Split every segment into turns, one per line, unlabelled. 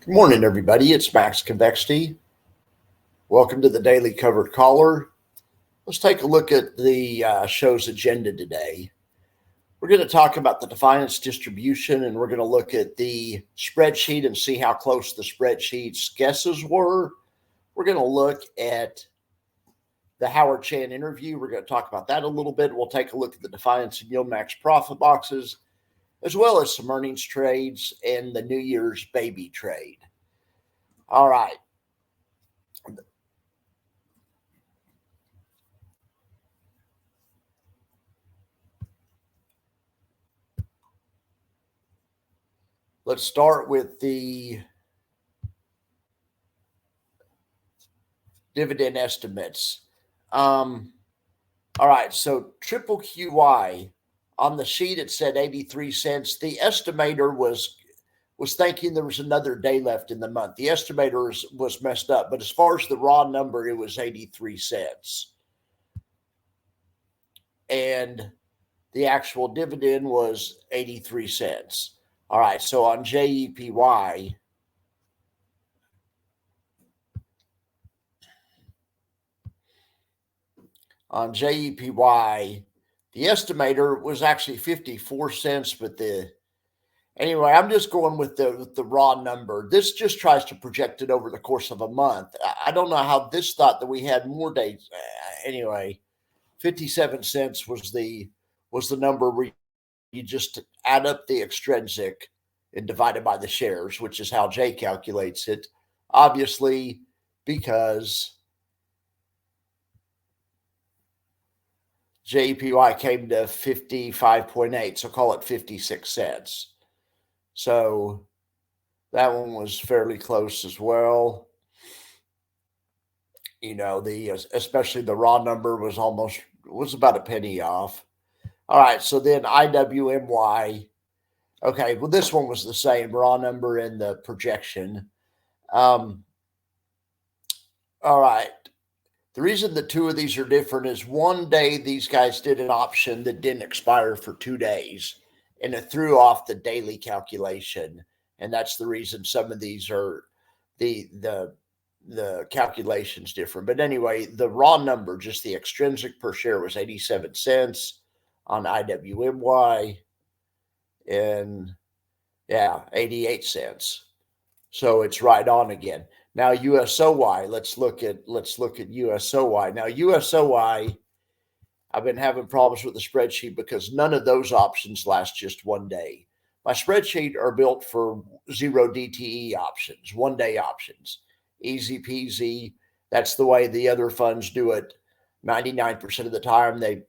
Good morning, everybody. It's Max Convexity. Welcome to the Daily Covered Caller. Let's take a look at the show's agenda today. We're going to talk about the Defiance distribution, and we're going to look at the spreadsheet and see how close the spreadsheet's guesses were. We're going to look at the Howard Chan interview. We're going to talk about that a little bit. We'll take a look at the Defiance and Yield Max profit boxes, as well as some earnings trades and the New Year's baby trade. All right. Let's start with the dividend estimates. All right, so triple QY on the sheet, it said 83 cents. The estimator was thinking there was another day left in the month. The estimator was messed up, but as far as the raw number, it was 83 cents. And the actual dividend was 83 cents. All right, so on JEPY, the estimator was actually 54 cents, but anyway, I'm just going with the raw number. This just tries to project it over the course of a month. I don't know how this thought that we had more days. Anyway, 57 cents was the number where you just add up the extrinsic and divide it by the shares, which is how Jay calculates it. Obviously, because JPY came to 55.8, so call it 56 cents. So that one was fairly close as well. You know, especially the raw number was about a penny off. All right, so then IWMY. Okay, well, this one was the same raw number and the projection. All right. The reason the two of these are different is one day these guys did an option that didn't expire for 2 days, and it threw off the daily calculation. And that's the reason some of these are the calculation's different. But anyway, the raw number, just the extrinsic per share, was 87 cents on IWMY, and 88 cents. So it's right on again. Now USOY, let's look at USOY. Now USOY, I've been having problems with the spreadsheet because none of those options last just 1 day. My spreadsheet are built for 0 DTE options, 1 day options. Easy peasy. That's the way the other funds do it. 99% of the time they,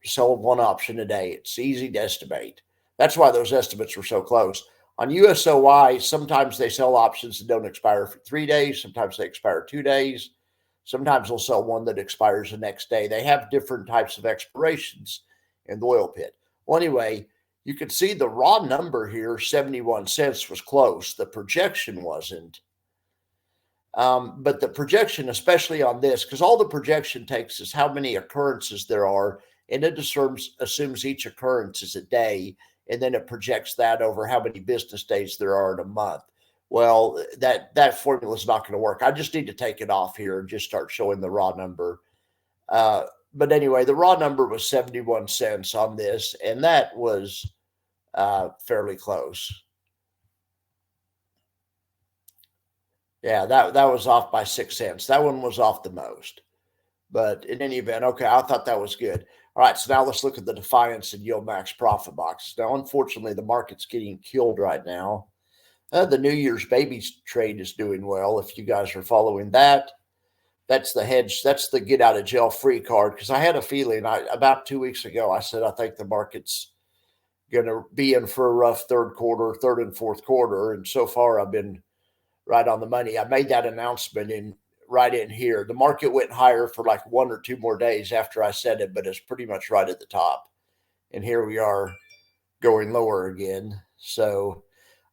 sell one option a day. It's easy to estimate. That's why those estimates were so close. On USOY, sometimes they sell options that don't expire for 3 days. Sometimes they expire 2 days. Sometimes they'll sell one that expires the next day. They have different types of expirations in the oil pit. Well, anyway, you can see the raw number here, 71 cents, was close. The projection wasn't. But the projection, especially on this, because all the projection takes is how many occurrences there are, and it assumes each occurrence is a day, and then it projects that over how many business days there are in a month. Well, that formula is not going to work. I just need to take it off here and just start showing the raw number. But anyway, the raw number was 71 cents on this, and that was fairly close. Yeah, that was off by 6 cents. That one was off the most. But in any event, okay, I thought that was good. All right, so now let's look at the Defiance and Yield Max profit boxes. Now, unfortunately, the market's getting killed right now. The New Year's baby trade is doing well. If you guys are following that, that's the hedge. That's the get out of jail free card. Because I had a feeling about 2 weeks ago, I said I think the market's going to be in for a rough third and fourth quarter. And so far, I've been right on the money. I made that announcement right in here. The market went higher for like 1 or 2 more days after I said it, but it's pretty much right at the top. And here we are going lower again. So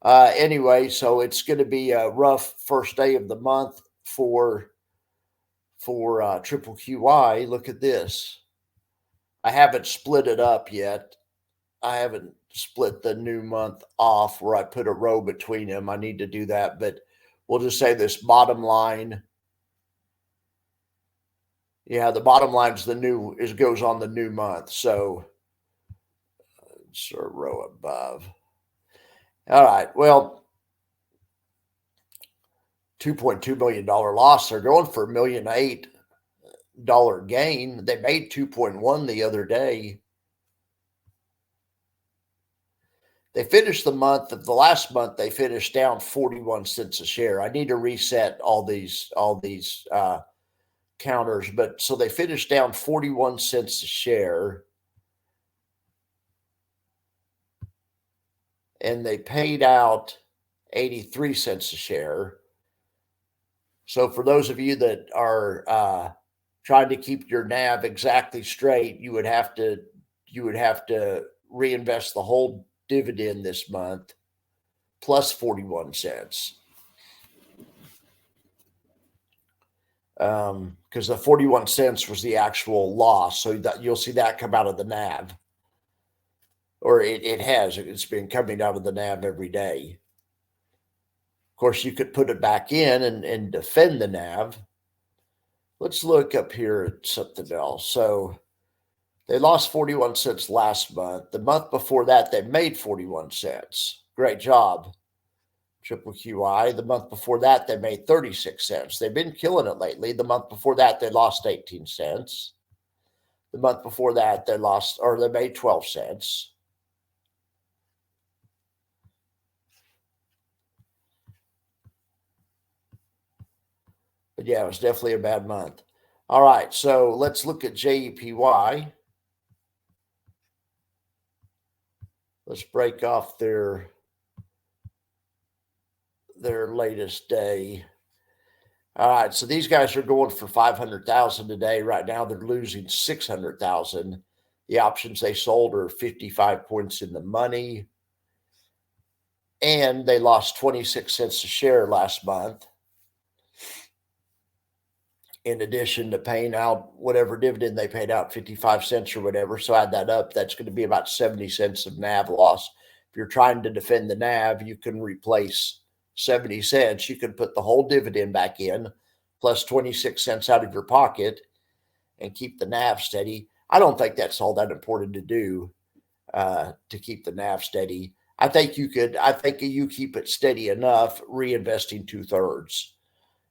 anyway, so it's going to be a rough first day of the month for triple QY. Look at this. I haven't split it up yet. I haven't split the new month off where I put a row between them. I need to do that, but we'll just say this bottom line. Yeah, the bottom line's goes on the new month. So it's a row above. All right. Well, $2.2 million loss. They're going for $1.8 million gain. They made 2.1 the other day. They finished the last month, they finished down 41 cents a share. I need to reset all these counters, but so they finished down 41 cents a share. And they paid out 83 cents a share. So for those of you that are trying to keep your NAV exactly straight, you would have to reinvest the whole dividend this month plus 41 cents. Because the 41 cents was the actual loss. So that you'll see that come out of the NAV. Or it's been coming out of the NAV every day. Of course, you could put it back in and defend the NAV. Let's look up here at something else. So they lost 41 cents last month. The month before that, they made 41 cents. Great job, Triple QI. The month before that, they made 36 cents. They've been killing it lately. The month before that, they lost 18 cents. The month before that, they made 12 cents. But yeah, it was definitely a bad month. All right, so let's look at JEPY. Let's break off their latest day. All right, so these guys are going for 500,000 today. Right now, they're losing 600,000. The options they sold are 55 points in the money, and they lost 26 cents a share last month. In addition to paying out whatever dividend they paid out, 55 cents or whatever. So add that up, that's going to be about 70 cents of NAV loss. If you're trying to defend the NAV, you can replace 70 cents. You can put the whole dividend back in, plus 26 cents out of your pocket, and keep the NAV steady. I don't think that's all that important to do to keep the NAV steady. I think you keep it steady enough, reinvesting 2/3.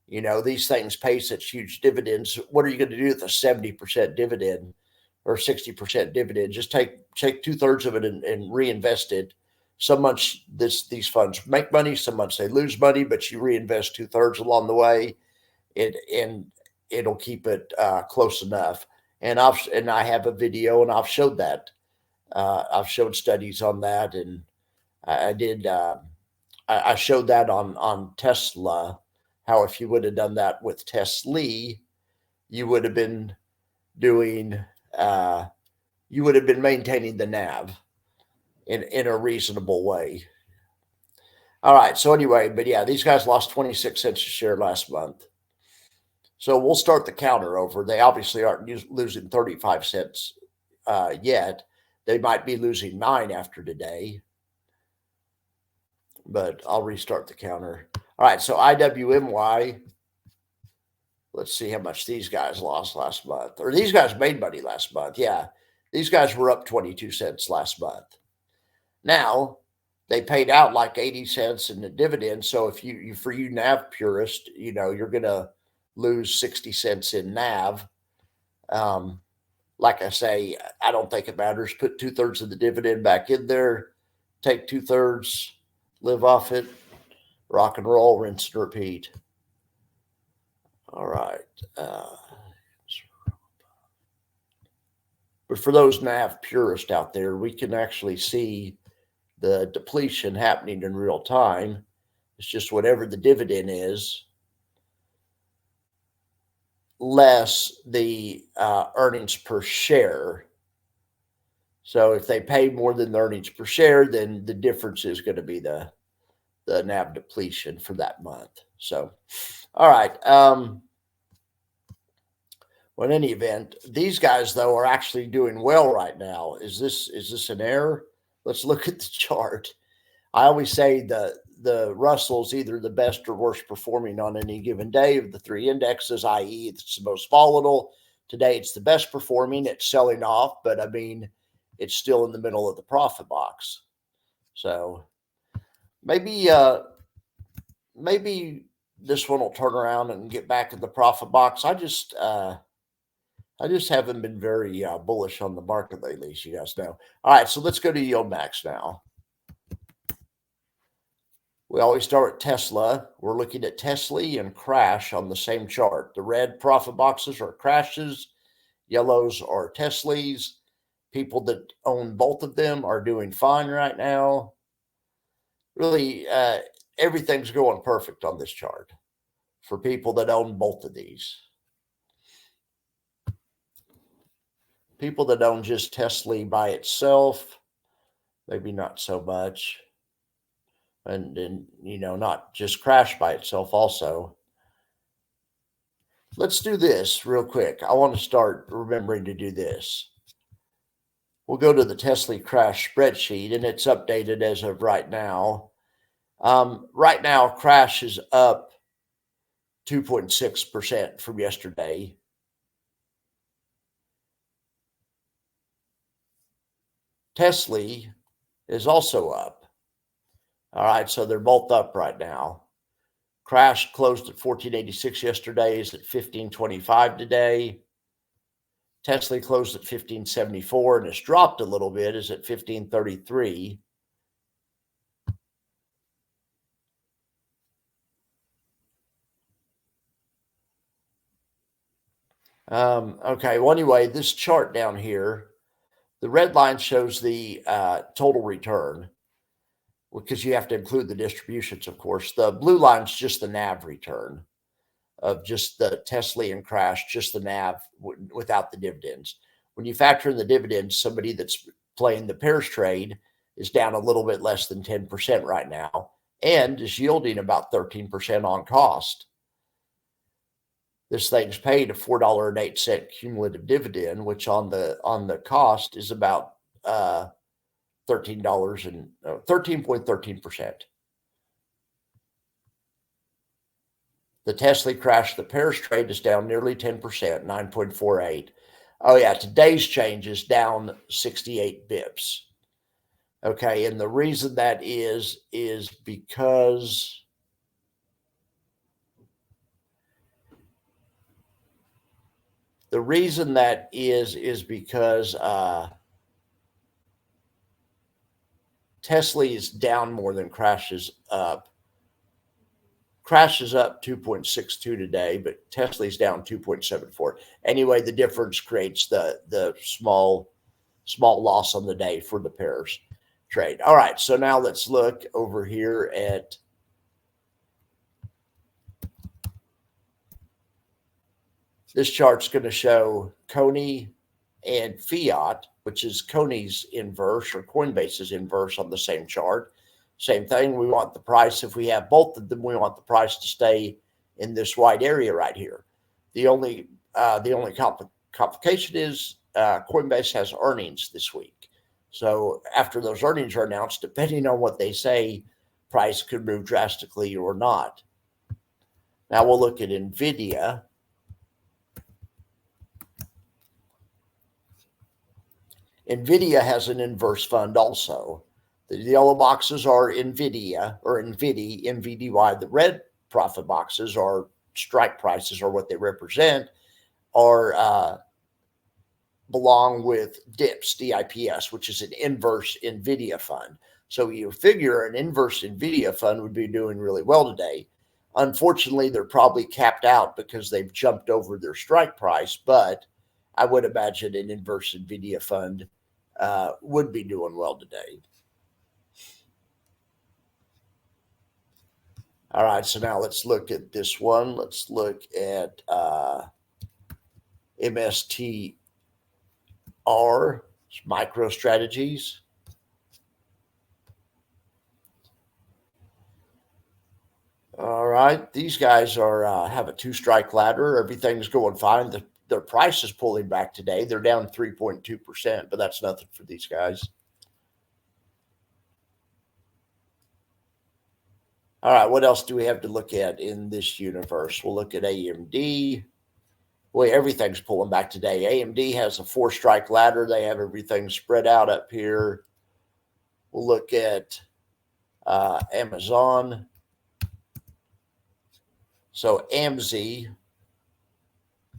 You know, these things pay such huge dividends. What are you going to do with a 70% dividend or 60% dividend? Just take 2/3 of it and reinvest it. Some months these funds make money, some months they lose money, but you reinvest 2/3 along the way, and it'll keep it close enough. And I have a video, and I've showed that. I've showed studies on that, and I showed that on Tesla. How if you would have done that with Tesla, you would have been maintaining the NAV in a reasonable way. All right. So anyway, but yeah, these guys lost 26 cents a share last month. So we'll start the counter over. They obviously aren't losing 35 cents yet. They might be losing 9 after today, but I'll restart the counter. All right, so IWMY, let's see how much these guys lost last month. Or these guys made money last month. Yeah, these guys were up 22 cents last month. Now, they paid out like 80 cents in the dividend. So if for you NAV purist, you're going to lose 60 cents in NAV. Like I say, I don't think it matters. Put 2/3 of the dividend back in there, take 2/3, live off it. Rock and roll, rinse and repeat. All right. But for those NAV purists out there, we can actually see the depletion happening in real time. It's just whatever the dividend is, less the earnings per share. So if they pay more than the earnings per share, then the difference is going to be the NAV depletion for that month. So, all right. Well, in any event, these guys though are actually doing well right now. Is this an error? let's look at the chart. I always say the Russell's either the best or worst performing on any given day of the three indexes, i.e. it's the most volatile. Today it's the best performing. It's selling off, but I mean, it's still in the middle of the profit box. So maybe this one will turn around and get back in the profit box. I just haven't been very bullish on the market lately, as you guys know. All right, so let's go to yield max now. We always start with Tesla. We're looking at Tesla and crash on the same chart. The red profit boxes are crashes. Yellows are Teslas. People that own both of them are doing fine right now. Really, everything's going perfect on this chart for people that own both of these. People that own just Tesla by itself, maybe not so much. And you know, not just crash by itself also. Let's do this real quick. I want to start remembering to do this. We'll go to the Tesla crash spreadsheet, and it's updated as of right now. Right now, crash is up 2.6% from yesterday. Tesla is also up. All right, so they're both up right now. Crash closed at 1486 yesterday, is at 1525 today. Tesla closed at 1574 and it's dropped a little bit, is at 1533. Okay, well, anyway, this chart down here, the red line shows the total return, because you have to include the distributions, of course. The blue line's just the NAV return of just the Tesla and crash, just the NAV without the dividends. When you factor in the dividends, somebody that's playing the pairs trade is down a little bit less than 10% right now and is yielding about 13% on cost. This thing's paid a $4.08 cumulative dividend, which on the cost is about $13.13%. The Tesla crash, the pairs trade is down nearly 10%, 9.48. Oh yeah, today's change is down 68 bips. Okay, and the reason that is because Tesla is down more than crash is up. Crash is up 2.62 today, but Tesla's down 2.74. Anyway, the difference creates the small loss on the day for the pairs trade. All right, so now let's look over here at this chart's going to show Coney and Fiat, which is Coney's inverse or Coinbase's inverse on the same chart. Same thing. We want the price. If we have both of them, we want the price to stay in this wide area right here. The only complication is Coinbase has earnings this week. So after those earnings are announced, depending on what they say, price could move drastically or not. Now we'll look at NVIDIA. NVIDIA has an inverse fund also. The yellow boxes are NVIDIA or NVDY. The red profit boxes are strike prices, or what they represent, are belong with DIPS, DIPS, which is an inverse NVIDIA fund. So you figure an inverse NVIDIA fund would be doing really well today. Unfortunately, they're probably capped out because they've jumped over their strike price, but I would imagine an inverse NVIDIA fund would be doing well today. All right, so now let's look at this one. Let's look at MSTR, MicroStrategies. All right, these guys are have a two-strike ladder. Everything's going fine. Their price is pulling back today. They're down 3.2%, but that's nothing for these guys. All right, what else do we have to look at in this universe? We'll look at AMD. Boy, everything's pulling back today. AMD has a 4-strike ladder. They have everything spread out up here. We'll look at Amazon. So AMZ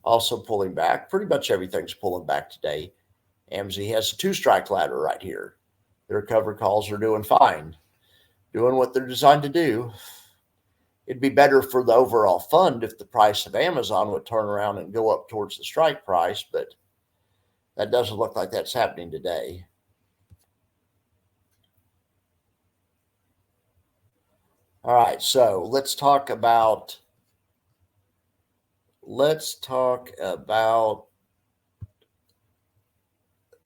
also pulling back. Pretty much everything's pulling back today. AMZ has a 2-strike ladder right here. Their covered calls are doing fine, doing what they're designed to do. It'd be better for the overall fund if the price of Amazon would turn around and go up towards the strike price, but that doesn't look like that's happening today. All right, so let's talk about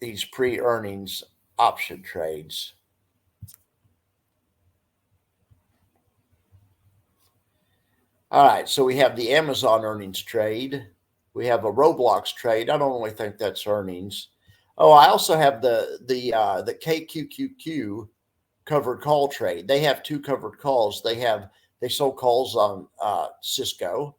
these pre-earnings option trades. All right, so we have the Amazon earnings trade. We have a Roblox trade. I don't really think that's earnings. Oh, I also have the KQQQ covered call trade. They have 2 covered calls. They sold calls on Cisco,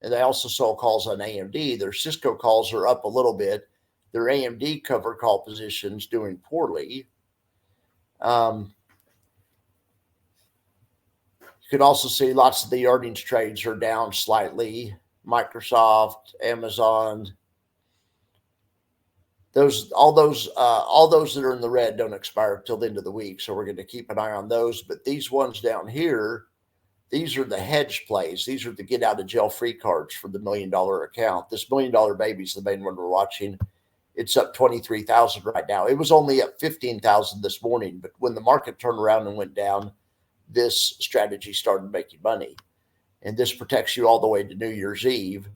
and they also sold calls on AMD. Their Cisco calls are up a little bit. Their AMD covered call positions doing poorly. You can also see lots of the earnings trades are down slightly. Microsoft, Amazon, all those that are in the red don't expire until the end of the week, so we're going to keep an eye on those. But these ones down here, these are the hedge plays. These are the get out of jail free cards for the $1 million account. This $1 million baby is the main one we're watching. It's up 23,000 right now. It was only up 15,000 this morning, but when the market turned around and went down, this strategy started making money, and this protects you all the way to New Year's Eve.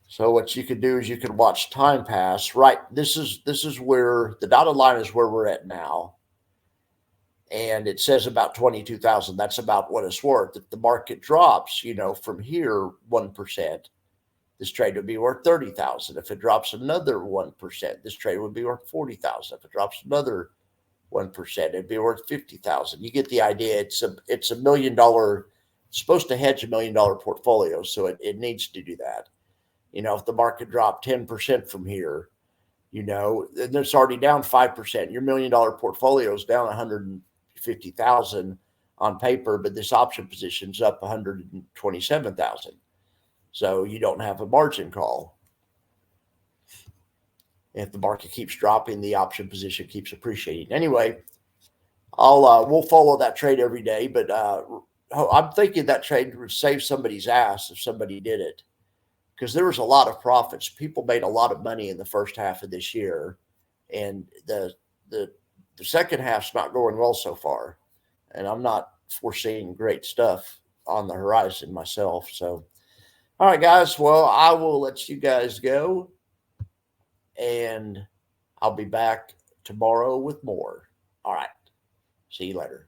So what you can do is you can watch time pass. Right, this is where the dotted line is where we're at now, and it says about 22,000. That's about what it's worth. If the market drops, from here 1%, this trade would be worth 30,000. If it drops another 1%, this trade would be worth 40,000. If it drops another 1%, it'd be worth 50,000. You get the idea. It's $1 million. It's supposed to hedge $1 million portfolio, so it needs to do that. If the market dropped 10% from here, then it's already down 5%. Your $1 million portfolio is down 150,000 on paper, but this option position's up 127,000. So you don't have a margin call. If the market keeps dropping, the option position keeps appreciating. Anyway, we'll follow that trade every day, but I'm thinking that trade would save somebody's ass if somebody did it, because there was a lot of profits. People made a lot of money in the first half of this year, and the second half's not going well so far, and I'm not foreseeing great stuff on the horizon myself. So, all right, guys. Well, I will let you guys go, and I'll be back tomorrow with more. All right. See you later.